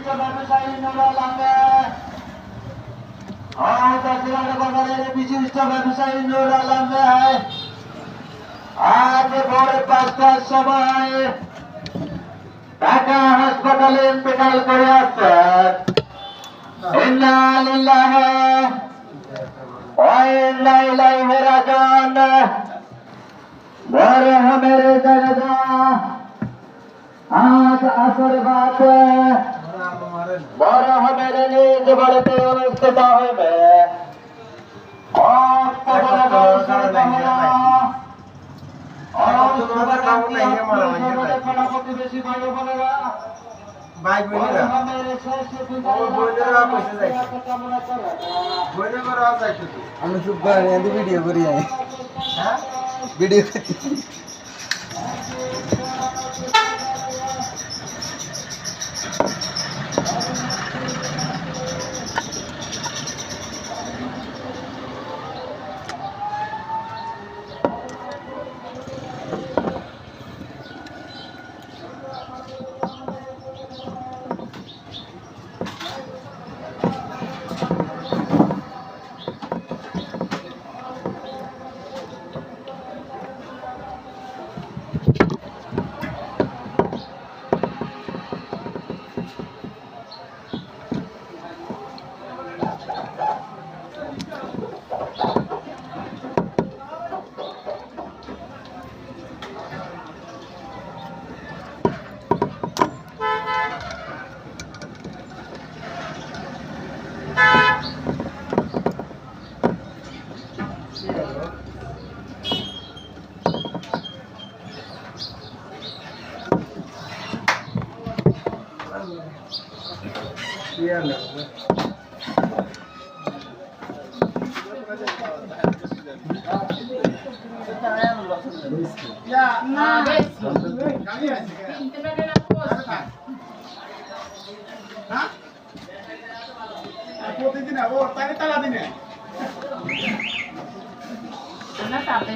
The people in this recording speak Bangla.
বিশিষ্ট ব্যবসায়ী নুরুল আহমেদ, বাজারের বিশিষ্ট ব্যবসায়ী নুরুল আহমেদ আজ ভোর ৫টার সময় ঢাকা হাসপাতালে ইন্তেকাল করে আসছেন। ইন্না লিল্লাহি ওয়া ইন্না ইলাইহি রাজিউন। মরহুমের জানাজা আজ আসর বাদে মরহুমের নিজ বাড়িতে অনুষ্ঠিত হইবে। প্রতিবেশী ভাই বোনেরা ভাই বোনেরা আমি চুপ করে ভিডিও করি ভিডিও করি প্রতিদিন তাকে তালা দিনে না তাপে